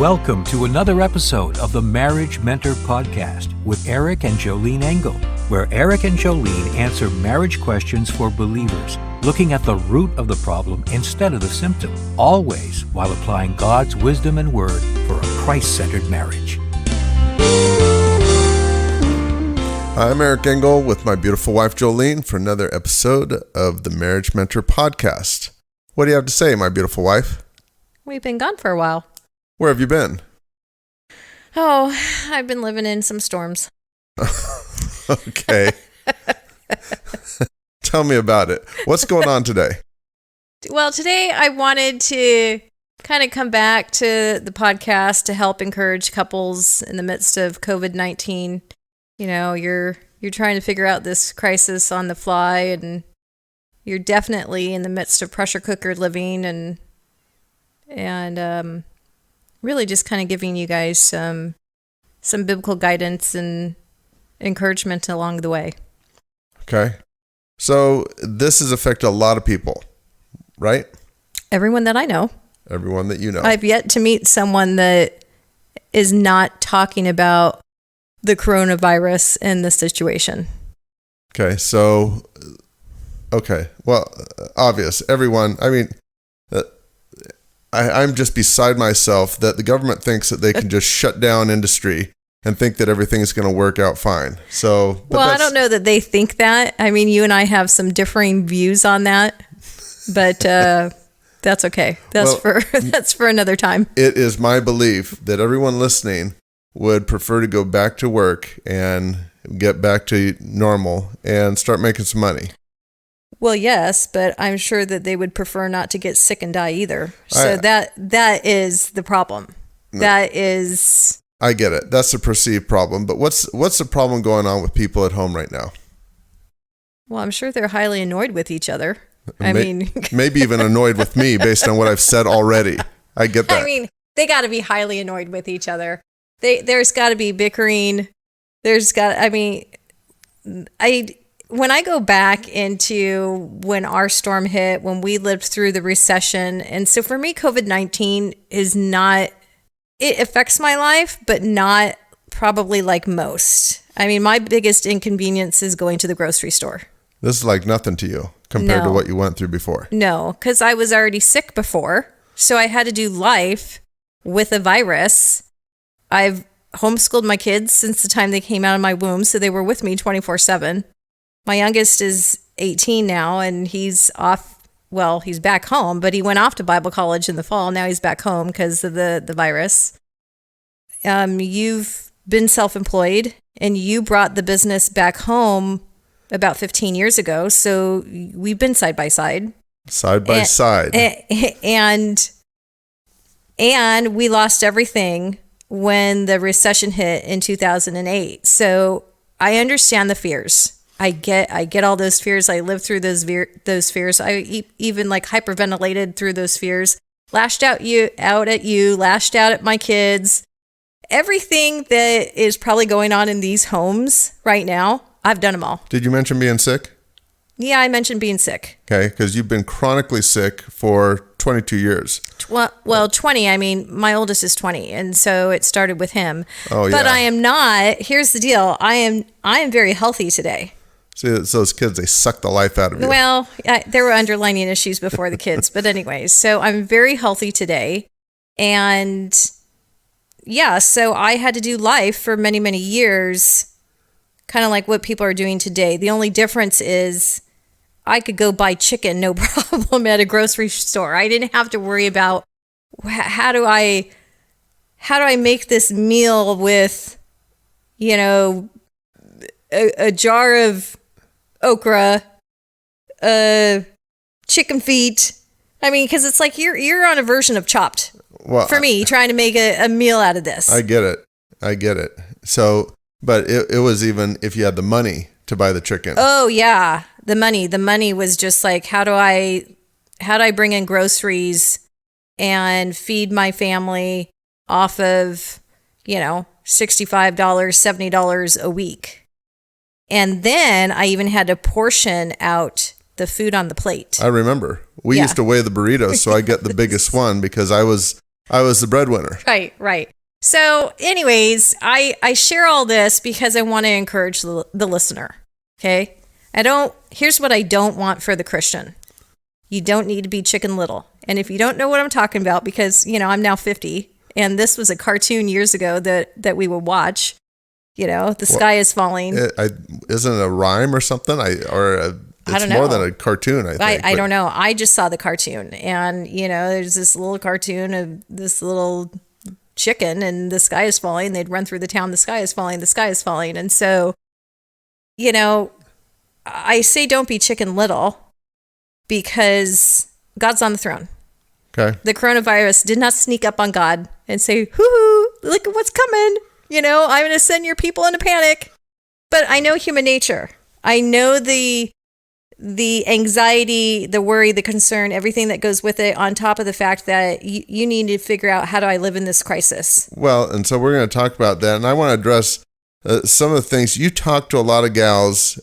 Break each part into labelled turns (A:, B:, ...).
A: Welcome to another episode of the Marriage Mentor Podcast with Eric and Jolene Engel, where Eric and Jolene answer marriage questions for believers, looking at the root of the problem instead of the symptom, always while applying God's wisdom and word for a Christ-centered marriage.
B: I'm Eric Engel with my beautiful wife Jolene for another episode of the Marriage Mentor Podcast. What do you have to say, my beautiful wife?
C: We've been gone for a while.
B: Where have you been?
C: Oh, I've been living in some storms.
B: Okay. Tell me about it. What's going on today?
C: Well, today I wanted to kind of come back to the podcast to help encourage couples in the midst of COVID-19. You know, you're trying to figure out this crisis on the fly, and you're definitely in the midst of pressure cooker living, and really just kind of giving you guys some biblical guidance and encouragement along the way.
B: Okay. So this has affected a lot of people, right?
C: Everyone that I know.
B: Everyone that you know.
C: I've yet to meet someone that is not talking about the coronavirus and the situation.
B: Okay. So, well, obvious. Everyone, I'm just beside myself that the government thinks that they can just shut down industry and think that everything is going to work out fine. So,
C: well, I don't know that they think that. I mean, you and I have some differing views on that, but that's okay. That's for another time.
B: It is my belief that everyone listening would prefer to go back to work and get back to normal and start making some money.
C: Well, yes, but I'm sure that they would prefer not to get sick and die either. So that is the problem. That is...
B: I get it. That's a perceived problem. But what's the problem going on with people at home right now?
C: Well, I'm sure they're highly annoyed with each other.
B: Maybe even annoyed with me based on what I've said already. I get that.
C: I mean, they got to be highly annoyed with each other. There's got to be bickering. When I go back into when our storm hit, when we lived through the recession, and so for me, COVID-19 is not, it affects my life, but not probably like most. I mean, my biggest inconvenience is going to the grocery store.
B: This is like nothing to you compared to what you went through before.
C: No, because I was already sick before, so I had to do life with a virus. I've homeschooled my kids since the time they came out of my womb, so they were with me 24/7. My youngest is 18 now, and he's off. Well, he's back home, but he went off to Bible college in the fall. Now he's back home because of the virus. You've been self-employed, and you brought the business back home about 15 years ago. So we've been side by side.
B: Side by side.
C: And we lost everything when the recession hit in 2008. So I understand the fears. I get all those fears. I lived through those fears. I even like hyperventilated through those fears. Lashed out at you, lashed out at my kids. Everything that is probably going on in these homes right now, I've done them all.
B: Did you mention being sick?
C: Yeah, I mentioned being sick.
B: Okay, because you've been chronically sick for 22 years.
C: Well, 20. I mean, my oldest is 20, and so it started with him.
B: Oh, yeah.
C: But I am not. Here's the deal. I am very healthy today.
B: See, it's those kids, they suck the life out of you.
C: Well, there were underlying issues before the kids. But anyways, so I'm very healthy today. And yeah, so I had to do life for many, many years, kind of like what people are doing today. The only difference is I could go buy chicken, no problem, at a grocery store. I didn't have to worry about how do I make this meal with, you know, a jar of okra, chicken feet. I mean, because it's like you're on a version of Chopped. Well, for me, trying to make a meal out of this.
B: I get it. So, but it was even if you had the money to buy the chicken.
C: Oh yeah, the money was just like, how do I bring in groceries and feed my family off of, you know, $65, $70 a week. And then I even had to portion out the food on the plate.
B: I remember. We used to weigh the burritos, so I get the biggest one because I was I was the breadwinner.
C: Right. So anyways, I share all this because I want to encourage the listener. Okay. Here's what I don't want for the Christian. You don't need to be Chicken Little. And if you don't know what I'm talking about, because, I'm now 50 and this was a cartoon years ago that we would watch, the sky is falling.
B: Isn't it a rhyme or something? It's more than a cartoon, I think.
C: I don't know. I just saw the cartoon and, there's this little cartoon of this little chicken and the sky is falling. They'd run through the town. The sky is falling. The sky is falling. And so, I say don't be Chicken Little because God's on the throne.
B: Okay.
C: The coronavirus did not sneak up on God and say, hoo-hoo, look at what's coming. I'm going to send your people into panic. But I know human nature. I know the anxiety, the worry, the concern, everything that goes with it, on top of the fact that you need to figure out, how do I live in this crisis?
B: Well, and so we're going to talk about that. And I want to address some of the things. You talk to a lot of gals.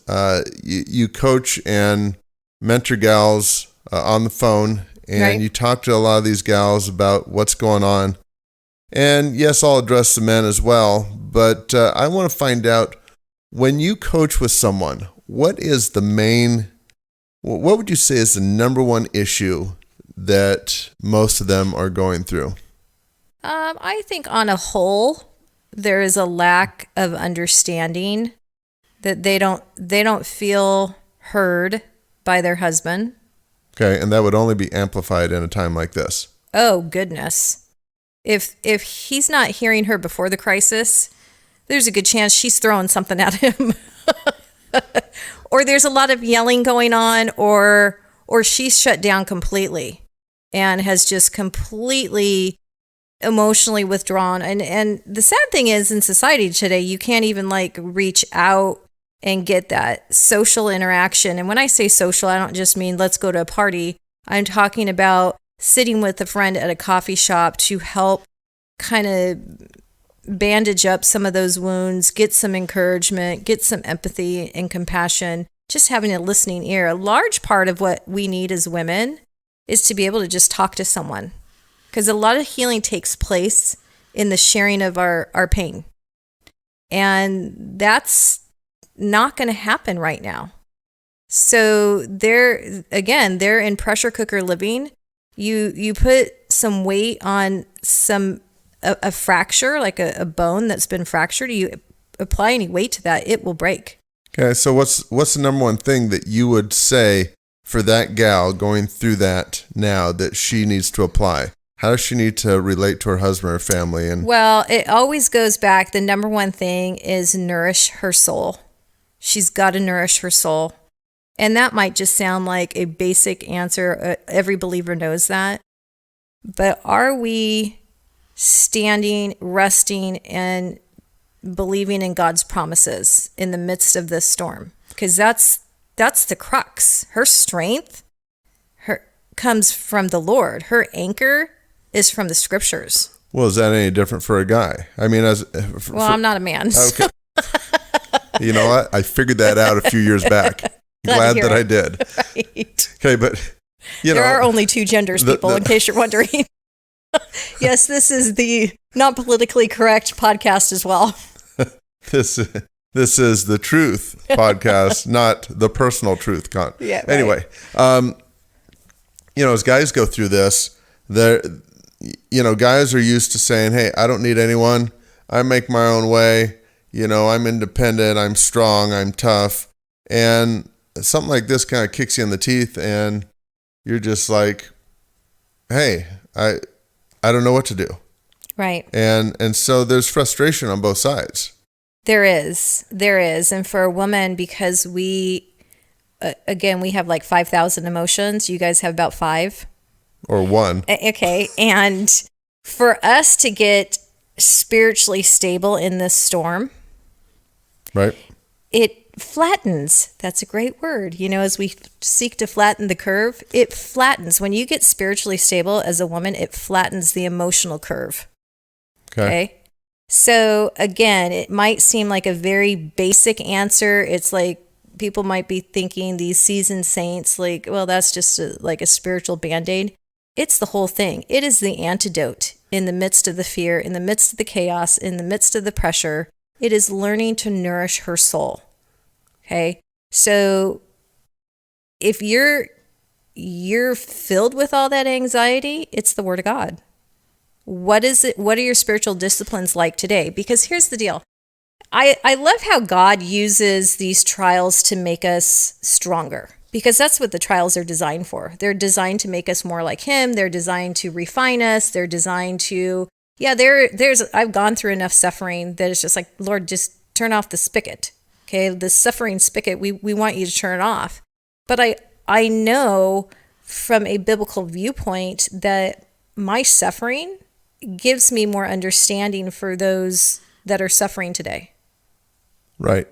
B: You coach and mentor gals on the phone. And
C: right.
B: You talk to a lot of these gals about what's going on. And yes, I'll address the men as well. But I want to find out, when you coach with someone, what would you say is the number one issue that most of them are going through?
C: I think on a whole, there is a lack of understanding that they don't feel heard by their husband.
B: Okay, and that would only be amplified in a time like this.
C: Oh, goodness. If he's not hearing her before the crisis, there's a good chance she's throwing something at him. Or there's a lot of yelling going on, or she's shut down completely and has just completely emotionally withdrawn. And the sad thing is, in society today, you can't even reach out and get that social interaction. And when I say social, I don't just mean let's go to a party. I'm talking about sitting with a friend at a coffee shop to help kind of bandage up some of those wounds, get some encouragement, get some empathy and compassion, just having a listening ear. A large part of what we need as women is to be able to just talk to someone, because a lot of healing takes place in the sharing of our pain. And that's not going to happen right now. So they're in pressure cooker living. You put some weight on a fracture, like a bone that's been fractured. You apply any weight to that, it will break.
B: Okay, so what's the number one thing that you would say for that gal going through that now that she needs to apply? How does she need to relate to her husband or family? Well,
C: it always goes back. The number one thing is nourish her soul. She's got to nourish her soul. And that might just sound like a basic answer. Every believer knows that. But are we standing, resting, and believing in God's promises in the midst of this storm? Because that's the crux. Her strength comes from the Lord. Her anchor is from the scriptures.
B: Well, is that any different for a guy? I mean,
C: I'm not a man.
B: Okay. You know what? I figured that out a few years back. Glad that I did.
C: Right.
B: Okay, but
C: there are only two genders, people, in case you're wondering. Yes, this is the not politically correct podcast as well.
B: This is the truth podcast, not the personal truth
C: Yeah. Right.
B: Anyway, as guys go through this, guys are used to saying, "Hey, I don't need anyone. I make my own way. I'm independent. I'm strong. I'm tough." And something like this kind of kicks you in the teeth, and you're just like, "Hey, I don't know what to do."
C: Right.
B: And so there's frustration on both sides.
C: There is. And for a woman, because we have like 5,000 emotions. You guys have about 5.
B: Or 1.
C: Okay. And for us to get spiritually stable in this storm,
B: right?
C: It flattens. That's a great word. As we seek to flatten the curve, it flattens. When you get spiritually stable as a woman, it flattens the emotional curve. Okay. So again, it might seem like a very basic answer. It's like people might be thinking these seasoned saints, like, well, that's just like a spiritual Band-Aid. It's the whole thing. It is the antidote. in the midst of the fear, in the midst of the chaos, in the midst of the pressure. It is learning to nourish her soul. Okay? So if you're filled with all that anxiety, it's the Word of God. What is it? What are your spiritual disciplines like today? Because here's the deal. I love how God uses these trials to make us stronger, because that's what the trials are designed for. They're designed to make us more like Him. They're designed to refine us. They're designed to, I've gone through enough suffering that it's just like, Lord, just turn off the spigot. Okay, the suffering spigot, we want you to turn it off. But I know from a biblical viewpoint that my suffering gives me more understanding for those that are suffering today.
B: Right.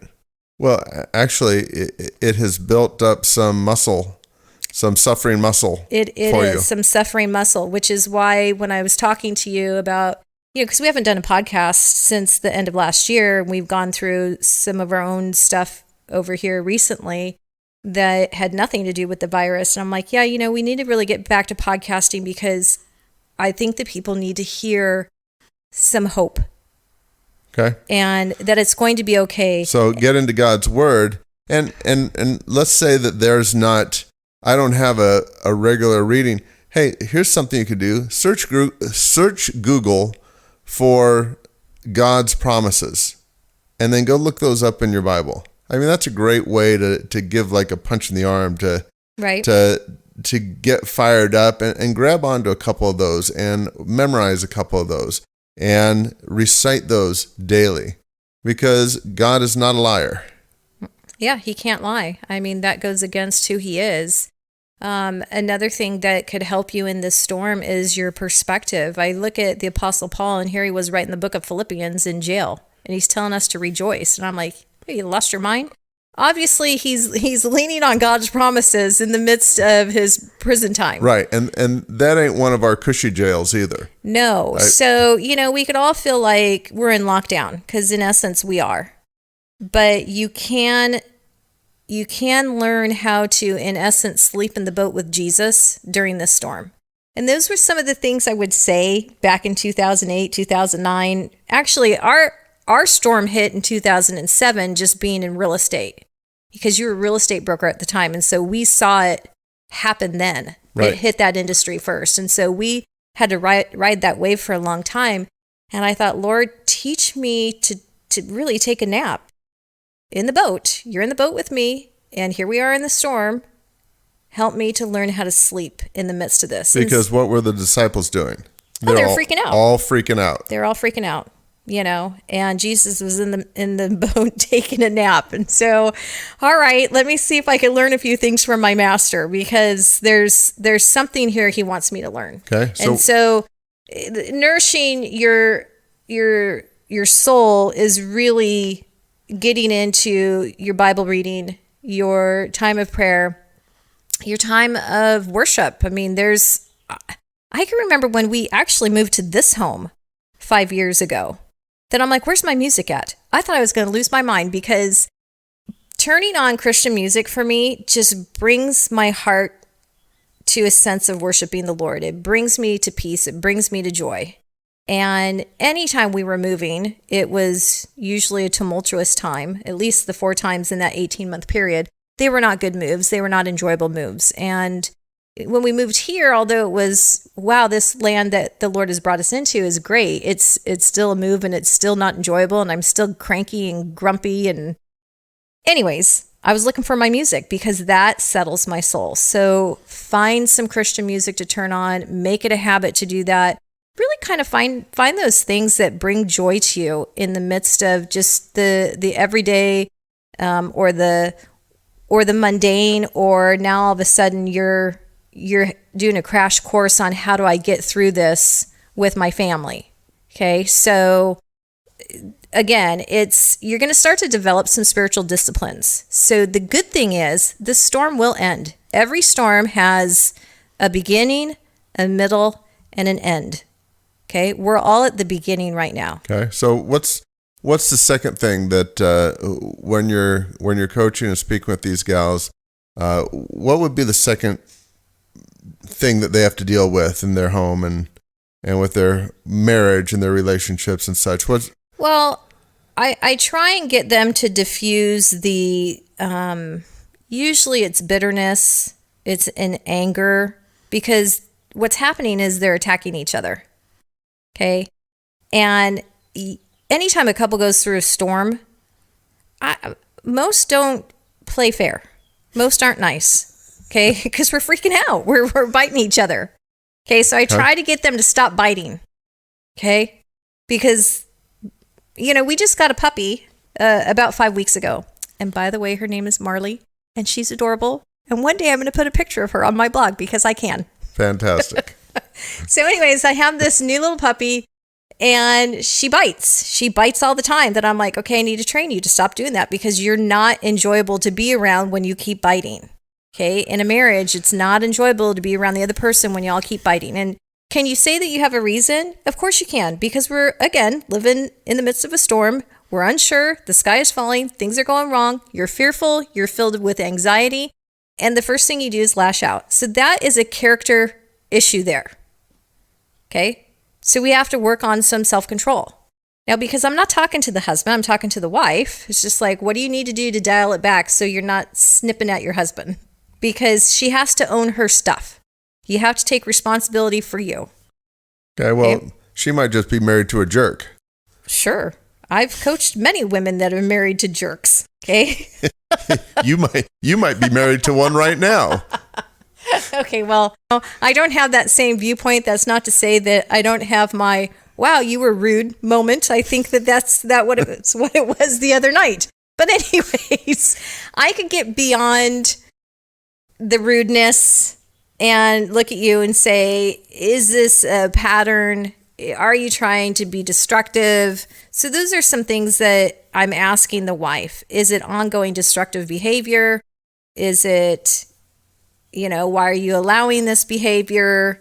B: Well, actually, it has built up some muscle, some suffering muscle.
C: It
B: for
C: is
B: you.
C: some suffering muscle, which is why when I was talking to you about, because we haven't done a podcast since the end of last year, we've gone through some of our own stuff over here recently that had nothing to do with the virus. And I'm like, we need to really get back to podcasting, because I think that people need to hear some hope.
B: Okay.
C: And that it's going to be okay.
B: So get into God's Word, and let's say that there's not, I don't have a regular reading. Hey, here's something you could do. Search Google for God's promises, and then go look those up in your Bible. I mean, that's a great way to give like a punch in the arm to get fired up and grab onto a couple of those and memorize a couple of those and recite those daily, because God is not a liar.
C: Yeah, He can't lie. I mean, that goes against who He is. Another thing that could help you in this storm is your perspective. I look at the Apostle Paul, and here he was writing the book of Philippians in jail, and he's telling us to rejoice. And I'm like, hey, you lost your mind? Obviously, he's leaning on God's promises in the midst of his prison time.
B: Right, and that ain't one of our cushy jails either.
C: No.
B: Right?
C: So, we could all feel like we're in lockdown, because in essence we are. But you can learn how to, in essence, sleep in the boat with Jesus during this storm. And those were some of the things I would say back in 2008, 2009. Actually, our storm hit in 2007, just being in real estate, because you were a real estate broker at the time. And so we saw it happen then.
B: Right.
C: It hit that industry first. And so we had to ride that wave for a long time. And I thought, Lord, teach me to really take a nap in the boat. You're in the boat with me, and here we are in the storm. Help me to learn how to sleep in the midst of this.
B: Because what were the disciples doing?
C: They're freaking out.
B: All freaking out.
C: They're all freaking out. And Jesus was in the boat taking a nap. And so, all right, let me see if I can learn a few things from my master, because there's something here He wants me to learn.
B: Okay.
C: And so nourishing your soul is really getting into your Bible reading, your time of prayer, your time of worship. I mean, I can remember when we actually moved to this home 5 years ago. Then I'm like, where's my music at? I thought I was going to lose my mind, because turning on Christian music for me just brings my heart to a sense of worshiping the Lord. It brings me to peace. It brings me to joy. And anytime we were moving, it was usually a tumultuous time, at least the 4 times in that 18-month period. They were not good moves. They were not enjoyable moves. And when we moved here, although it was, wow, this land that the Lord has brought us into is great, it's still a move, and it's still not enjoyable, and I'm still cranky and grumpy. And anyways, I was looking for my music, because that settles my soul. So find some Christian music to turn on, make it a habit to do that. Really kind of find those things that bring joy to you in the midst of just the everyday, or the mundane, or now all of a sudden you're doing a crash course on how do I get through this with my family. Okay. So again, you're going to start to develop some spiritual disciplines. So the good thing is the storm will end. Every storm has a beginning, a middle, and an end. Okay. We're all at the beginning right now.
B: Okay. So what's the second thing that when you're coaching and speaking with these gals, what would be the second thing that they have to deal with in their home? And and with their marriage and their relationships and such?
C: Well, I try and get them to diffuse the, usually it's bitterness, it's an anger, because what's happening is they're attacking each other. Okay. And anytime a couple goes through a storm, most don't play fair. Most aren't nice. Okay. Because we're freaking out. We're biting each other. Okay. So I try to get them to stop biting. Okay. Because we just got a puppy about 5 weeks ago. And by the way, her name is Marley, and she's adorable. And one day I'm going to put a picture of her on my blog because I can.
B: Fantastic.
C: So anyways, I have this new little puppy, and she bites. She bites all the time that I'm like, okay, I need to train you to stop doing that because you're not enjoyable to be around when you keep biting. Okay. In a marriage, it's not enjoyable to be around the other person when y'all keep biting. And can you say that you have a reason? Of course you can, because we're, again, living in the midst of a storm. We're unsure. The sky is falling. Things are going wrong. You're fearful. You're filled with anxiety. And the first thing you do is lash out. So that is a character issue there. Okay. So we have to work on some self-control. Now, because I'm not talking to the husband, I'm talking to the wife. It's just like, what do you need to do to dial it back so you're not snipping at your husband? Because she has to own her stuff. You have to take responsibility for you.
B: Okay, well, she might just be married to a jerk.
C: Sure. I've coached many women that are married to jerks. Okay.
B: You might be married to one right now.
C: Okay, well, I don't have that same viewpoint. That's not to say that I don't have my, wow, you were rude moment. I think that's what it was the other night. But anyways, I could get beyond the rudeness and look at you and say, is this a pattern? Are you trying to be destructive? So those are some things that I'm asking the wife. Is it ongoing destructive behavior? Is it, why are you allowing this behavior?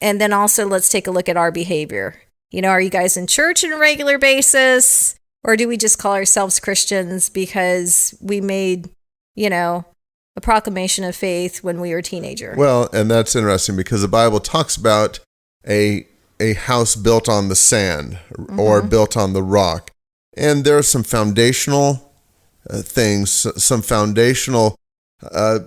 C: And then also let's take a look at our behavior. Are you guys in church on a regular basis? Or do we just call ourselves Christians because we made, a proclamation of faith when we were a teenager?
B: Well, and that's interesting because the Bible talks about a house built on the sand or built on the rock. And there are some foundational things, some foundational, I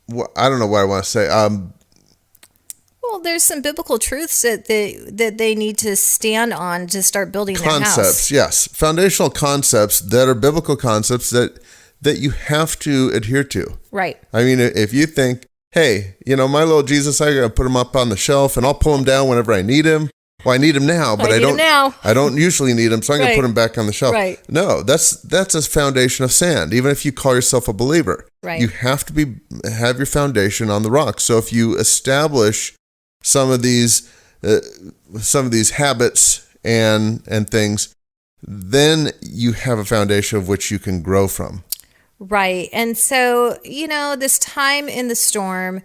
B: don't know what I want to say.
C: Well, there's some biblical truths that they need to stand on to start building their house.
B: Concepts, yes. Foundational concepts that are biblical concepts that you have to adhere to.
C: Right.
B: I mean, if you think, hey, my little Jesus, I gotta put him up on the shelf and I'll pull him down whenever I need him. Well, I need him now, but I don't usually need him, so I'm gonna put him back on the shelf.
C: Right.
B: No, that's a foundation of sand. Even if you call yourself a believer,
C: right,
B: you have to have your foundation on the rock. So if you establish some of these habits and things, then you have a foundation of which you can grow from.
C: Right. And so, this time in the storm,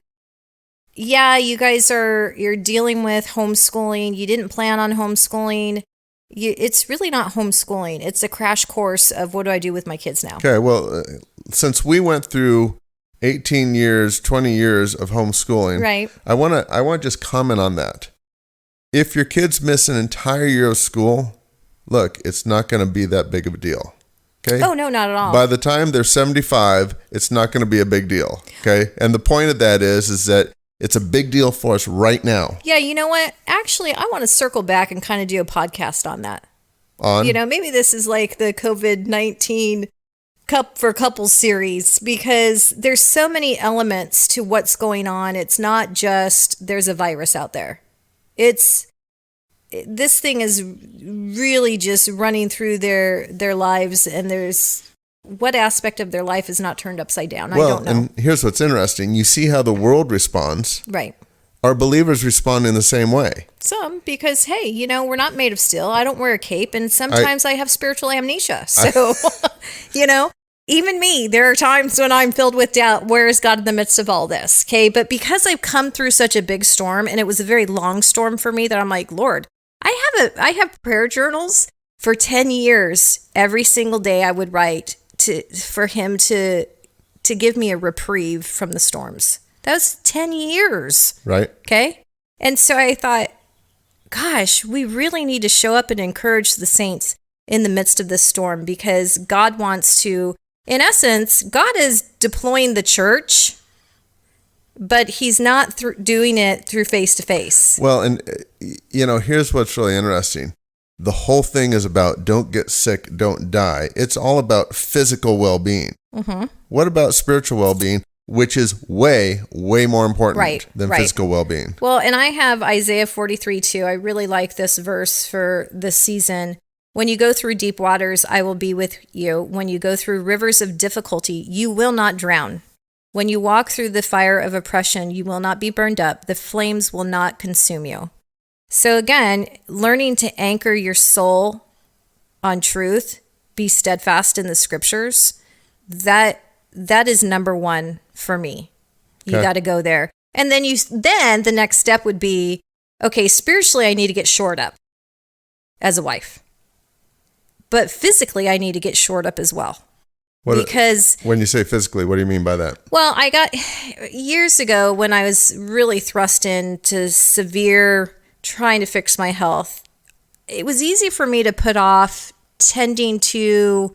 C: yeah, you guys you're dealing with homeschooling. You didn't plan on homeschooling. It's really not homeschooling. It's a crash course of what do I do with my kids now?
B: Okay. Well, since we went through 18 years, 20 years of homeschooling,
C: right,
B: I want to just comment on that. If your kids miss an entire year of school, look, it's not going to be that big of a deal. Okay.
C: Oh, no, not at all.
B: By the time they're 75, it's not going to be a big deal. Okay. And the point of that is that it's a big deal for us right now.
C: Yeah. You know what? Actually, I want to circle back and kind of do a podcast on that. Maybe this is like the COVID-19 Cup for Couples series, because there's so many elements to what's going on. It's not just there's a virus out there. This thing is really just running through their lives, and there's what aspect of their life is not turned upside down?
B: Well,
C: I don't know.
B: And here's what's interesting. You see how the world responds.
C: Right.
B: Our believers respond in the same way.
C: Some, because, hey, we're not made of steel. I don't wear a cape, and sometimes I have spiritual amnesia. So, even me, there are times when I'm filled with doubt. Where is God in the midst of all this? Okay. But because I've come through such a big storm, and it was a very long storm for me, that I'm like, Lord, I have prayer journals for 10 years. Every single day I would write for him to give me a reprieve from the storms. That was 10 years.
B: Right.
C: Okay. And so I thought, gosh, we really need to show up and encourage the saints in the midst of this storm, because God wants to, in essence, God is deploying the church, but he's not doing it through face to face.
B: Well, and here's what's really interesting. The whole thing is about don't get sick, don't die. It's all about physical well-being. Mm-hmm. What about spiritual well-being, which is way, way more important than physical well-being?
C: Well, and I have Isaiah 43:2. I really like this verse for this season. When you go through deep waters, I will be with you. When you go through rivers of difficulty, you will not drown. When you walk through the fire of oppression, you will not be burned up. The flames will not consume you. So again, learning to anchor your soul on truth, be steadfast in the scriptures, that is number one for me. You got to go there. And then the next step would be, okay, spiritually, I need to get shored up as a wife. But physically, I need to get shored up as well. Because
B: when you say physically, what do you mean by that?
C: Well, I got years ago when I was really thrust into severe trying to fix my health. It was easy for me to put off tending to,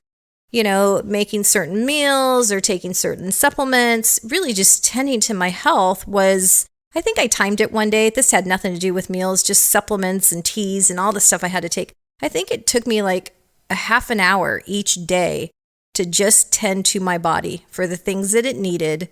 C: making certain meals or taking certain supplements. Really just tending to my health was, I think I timed it one day. This had nothing to do with meals, just supplements and teas and all the stuff I had to take. I think it took me like a half an hour each day to just tend to my body for the things that it needed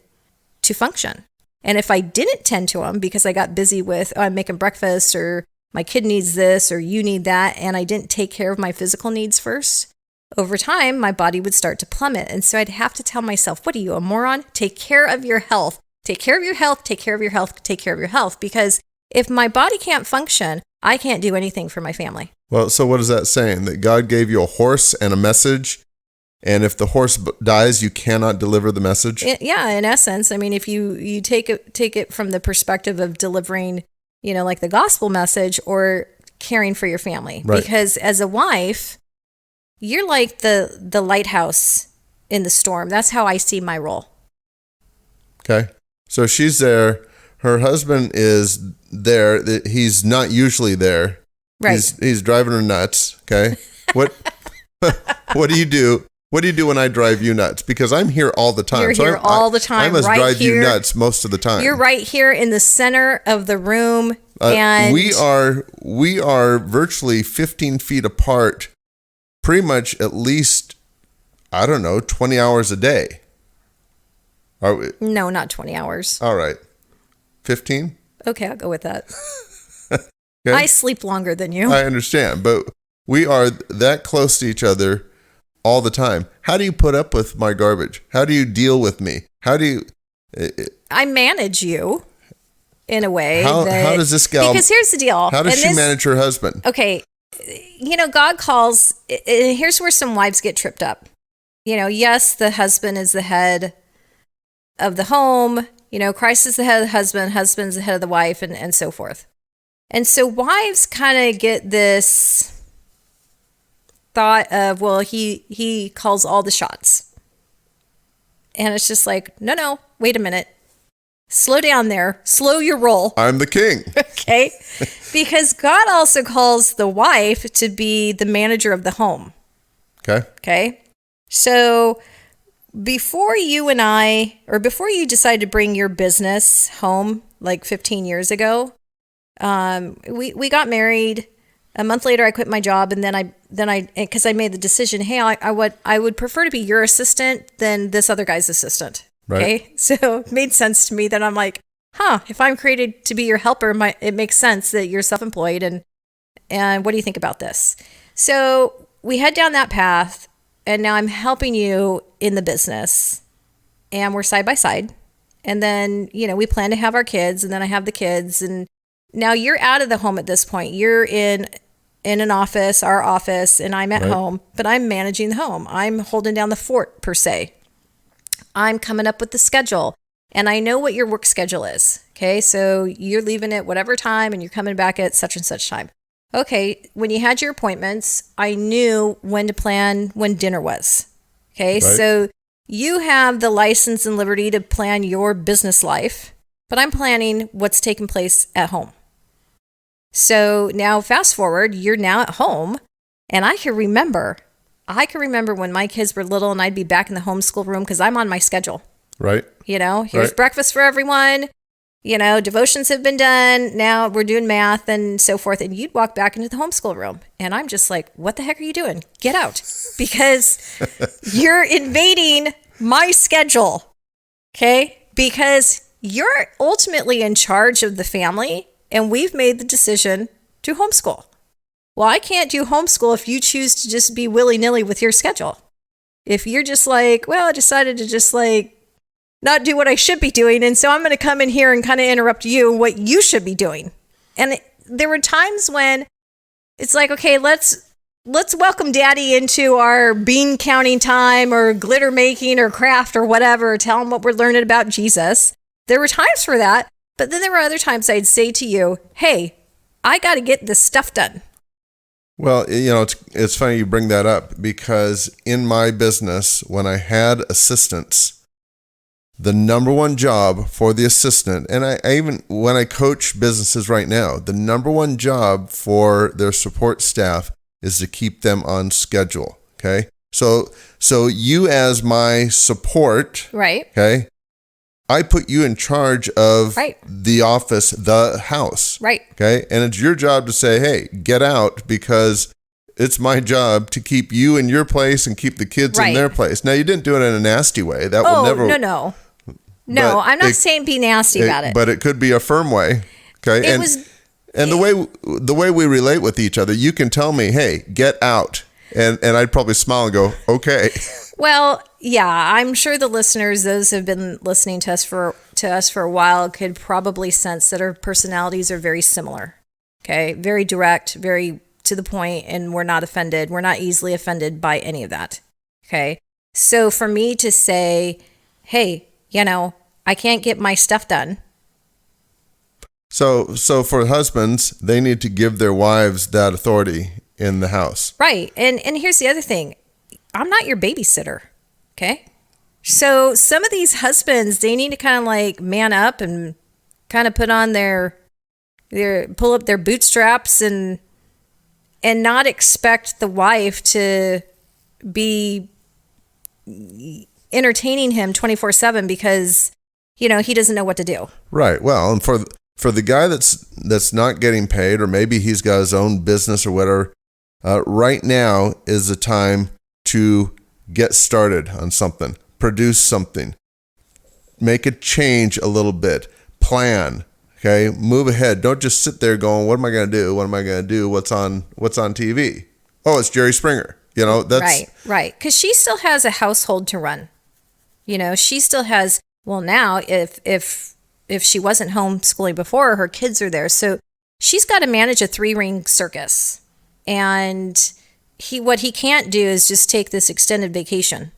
C: to function. And if I didn't tend to them because I got busy with, I'm making breakfast, or my kid needs this, or you need that, and I didn't take care of my physical needs first, over time, my body would start to plummet. And so I'd have to tell myself, what are you, a moron? Take care of your health. Take care of your health, take care of your health, take care of your health. Because if my body can't function, I can't do anything for my family.
B: Well, so what is that saying? That God gave you a horse and a message, and if the horse dies, you cannot deliver the message?
C: Yeah, in essence. I mean, if you take it from the perspective of delivering, like the gospel message or caring for your family.
B: Right.
C: Because as a wife, you're like the lighthouse in the storm. That's how I see my role.
B: Okay. So she's there. Her husband is there. He's not usually there.
C: Right.
B: He's driving her nuts. Okay. What do you do? What do you do when I drive you nuts? Because I'm here all the time.
C: You're here all the time.
B: I must
C: right
B: drive
C: here.
B: you nuts most of the time.
C: You're right here in the center of the room. And
B: we are virtually 15 feet apart, pretty much at least, 20 hours a day. Are we?
C: No, not 20 hours.
B: All right. 15?
C: Okay, I'll go with that.
B: Okay.
C: I sleep longer than you.
B: I understand, but we are that close to each other all the time. How do you put up with my garbage? How do you deal with me? How do you...
C: I manage you in a way.
B: How does this gal...
C: Because here's the deal.
B: How does she manage her husband?
C: Okay, God calls... Here's where some wives get tripped up. Yes, the husband is the head of the home. Christ is the head of the husband. Husband's the head of the wife, and so forth. And so wives kind of get this thought of, well, he calls all the shots. And it's just like, no, wait a minute. Slow down there. Slow your roll.
B: I'm the king.
C: Okay? Because God also calls the wife to be the manager of the home.
B: Okay.
C: Okay? So before you decide to bring your business home like 15 years ago, we got married. A month later, I quit my job, and then I because I made the decision, hey, I would prefer to be your assistant than this other guy's assistant.
B: Right.
C: Okay, so it made sense to me that I'm like, if I'm created to be your helper, it makes sense that you're self-employed, and what do you think about this? So we head down that path, and now I'm helping you in the business, and we're side by side, and then we plan to have our kids, and then I have the kids, and now you're out of the home at this point. You're in an office, our office, and I'm at home, but I'm managing the home. I'm holding down the fort, per se. I'm coming up with the schedule, and I know what your work schedule is. Okay, so you're leaving at whatever time, and you're coming back at such and such time. Okay, when you had your appointments, I knew when to plan when dinner was. Okay, so you have the license and liberty to plan your business life, but I'm planning what's taking place at home. So now fast forward, you're now at home, and I can remember when my kids were little and I'd be back in the homeschool room because I'm on my schedule.
B: Right.
C: Here's
B: Right.
C: breakfast for everyone. Devotions have been done. Now we're doing math and so forth. And you'd walk back into the homeschool room. And I'm just like, what the heck are you doing? Get out. Because you're invading my schedule. Okay? Because you're ultimately in charge of the family. And we've made the decision to homeschool. Well, I can't do homeschool if you choose to just be willy-nilly with your schedule. If you're just like, well, I decided to just like not do what I should be doing, and so I'm going to come in here and kind of interrupt you what you should be doing. And there were times when it's like, okay, let's welcome Daddy into our bean counting time or glitter making or craft or whatever, tell him what we're learning about Jesus. There were times for that, but then there were other times I'd say to you, hey, I got to get this stuff done.
B: Well, it's funny you bring that up because in my business, when I had assistants, the number one job for the assistant, and I even, when I coach businesses right now, the number one job for their support staff is to keep them on schedule. Okay. So you as my support,
C: Right.
B: okay, I put you in charge of
C: Right.
B: the office, the house.
C: Right.
B: Okay. And it's your job to say, hey, get out because it's my job to keep you in your place and keep the kids in
C: Right.
B: their place. Now, you didn't do it in a nasty way. That will
C: Oh,
B: never.
C: no.
B: But
C: I'm not saying be nasty about it.
B: But it could be a firm way. Okay. And the way we relate with each other, you can tell me, hey, get out. And I'd probably smile and go, okay.
C: Well, yeah, I'm sure the listeners, those who have been listening to us for a while, could probably sense that our personalities are very similar. Okay, very direct, very to the point, and we're not offended. We're not easily offended by any of that. Okay, so for me to say, hey, I can't get my stuff done.
B: So for husbands, they need to give their wives that authority in the house.
C: Right. And here's the other thing. I'm not your babysitter. Okay. So some of these husbands, they need to kind of like man up and kind of put on their pull up their bootstraps and not expect the wife to be entertaining him 24/7 because, he doesn't know what to do.
B: Right. Well, and for the guy that's not getting paid, or maybe he's got his own business or whatever, right now is the time to get started on something, produce something, make a change a little bit, plan. Okay, move ahead. Don't just sit there going, "What am I going to do? What am I going to do? What's on TV? Oh, it's Jerry Springer." That's
C: right. Because she still has a household to run. She still has. Well, now if she wasn't homeschooling before, her kids are there, so she's got to manage a 3-ring circus. And what he can't do is just take this extended vacation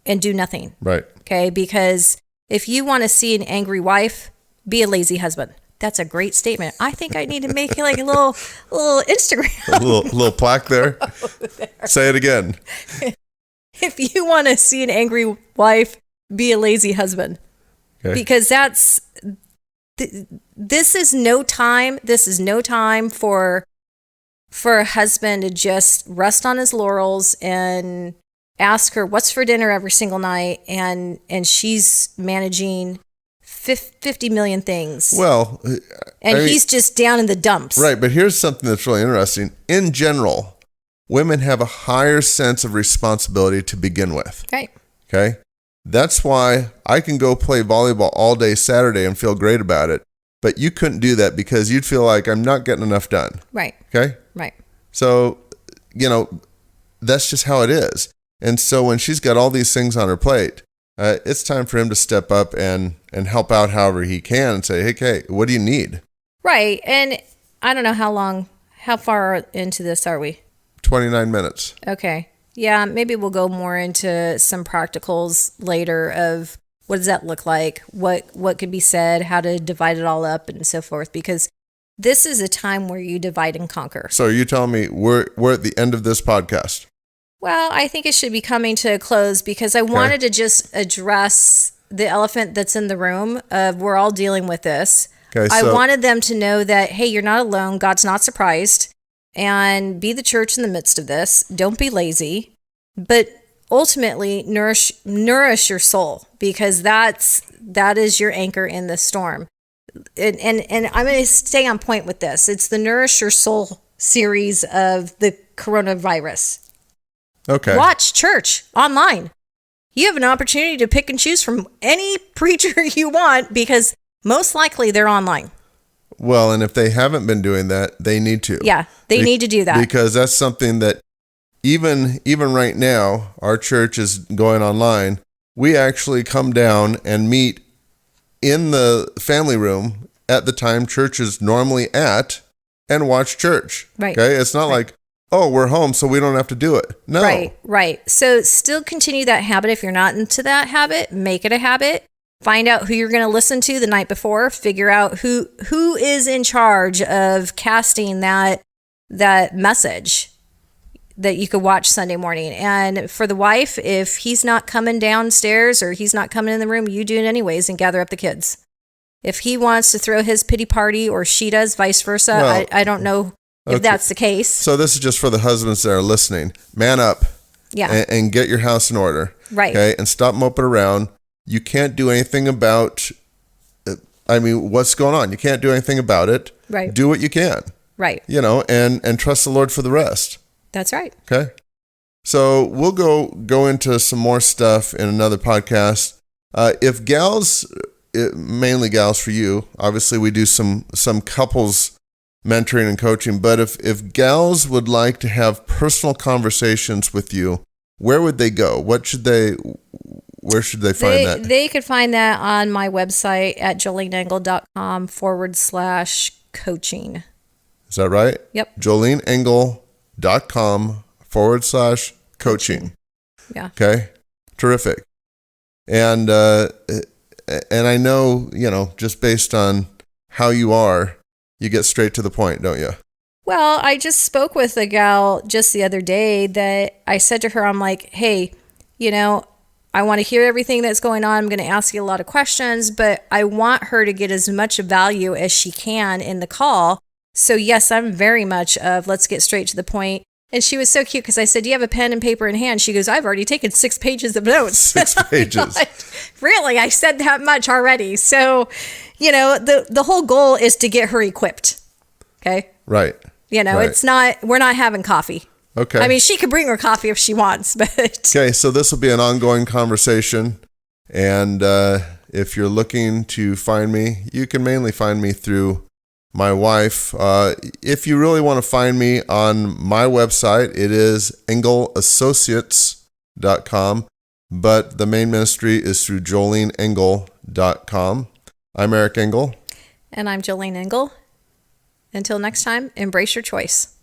C: and do nothing.
B: right.
C: Okay, because if you want to see an angry wife, be a lazy husband. That's a great statement. I think I need to make like a little Instagram.
B: A little plaque there. Say it again.
C: If you want to see an angry wife, be a lazy husband.
B: Okay.
C: Because this is no time. This is no time for a husband to just rest on his laurels and ask her what's for dinner every single night, and she's managing 50 million things.
B: Well,
C: and he's just down in the dumps.
B: right. But here's something that's really interesting. In general, women have a higher sense of responsibility to begin with.
C: Right.
B: Okay. That's why I can go play volleyball all day Saturday and feel great about it. But you couldn't do that because you'd feel like I'm not getting enough done.
C: Right.
B: Okay.
C: Right.
B: So, that's just how it is. And so when she's got all these things on her plate, it's time for him to step up and help out however he can and say, hey, Kay, what do you need?
C: Right. And I don't know how far into this are we?
B: 29 minutes.
C: Okay. Yeah, maybe we'll go more into some practicals later of what does that look like, what could be said, how to divide it all up and so forth, because this is a time where you divide and conquer.
B: So you telling me we're at the end of this podcast?
C: Well, I think it should be coming to a close because I wanted to just address the elephant that's in the room of we're all dealing with this.
B: Okay,
C: I
B: so
C: wanted them to know that, hey, you're not alone. God's not surprised. And be the church in the midst of this. Don't be lazy. But ultimately, nourish your soul, because that is your anchor in the storm. And I'm going to stay on point with this. It's the Nourish Your Soul series of the coronavirus.
B: okay.
C: Watch church online. You have an opportunity to pick and choose from any preacher you want, because most likely they're online.
B: Well, and if they haven't been doing that, they need to.
C: Yeah, they need to do that.
B: Because that's something that even right now, our church is going online. We actually come down and meet in the family room at the time church is normally at and watch church.
C: Right.
B: Okay. It's not like, oh, we're home, so we don't have to do it. No.
C: Right. So still continue that habit. If you're not into that habit, make it a habit. Find out who you're going to listen to the night before. Figure out who is in charge of casting that message that you could watch Sunday morning. And for the wife, if he's not coming downstairs or he's not coming in the room, you do it anyways and gather up the kids. If he wants to throw his pity party or she does, vice versa,
B: Well,
C: I don't know if that's the case.
B: So this is just for the husbands that are listening. Man up.
C: Yeah.
B: And get your house in order.
C: Right.
B: Okay. And stop moping around. You can't do anything about, what's going on? You can't do anything about it.
C: Right.
B: Do what you can.
C: Right.
B: And trust the Lord for the rest.
C: That's right.
B: Okay. So we'll go into some more stuff in another podcast. If gals, mainly gals for you, obviously we do some couples mentoring and coaching, but if gals would like to have personal conversations with you, where would they go? Where should they find that?
C: They could find that on my website at joleneengel.com/coaching.
B: Is that right?
C: Yep.
B: joleneengel.com/coaching.
C: Yeah.
B: Okay. Terrific. And I know, just based on how you are, you get straight to the point, don't you?
C: Well, I just spoke with a gal just the other day that I said to her, I'm like, hey, I want to hear everything that's going on. I'm going to ask you a lot of questions, but I want her to get as much value as she can in the call. So yes, I'm very much of let's get straight to the point. And she was so cute because I said, do you have a pen and paper in hand? She goes, I've already taken 6 pages of notes.
B: 6 pages.
C: Really? I said that much already. So, the whole goal is to get her equipped. Okay.
B: Right.
C: It's not, we're not having coffee.
B: Okay.
C: I mean, she could bring her coffee if she wants, but.
B: Okay. So this will be an ongoing conversation. And if you're looking to find me, you can mainly find me through my wife. If you really want to find me on my website, it is engelassociates.com, but the main ministry is through joleneengel.com. I'm Eric Engel.
C: And I'm Jolene Engel. Until next time, embrace your choice.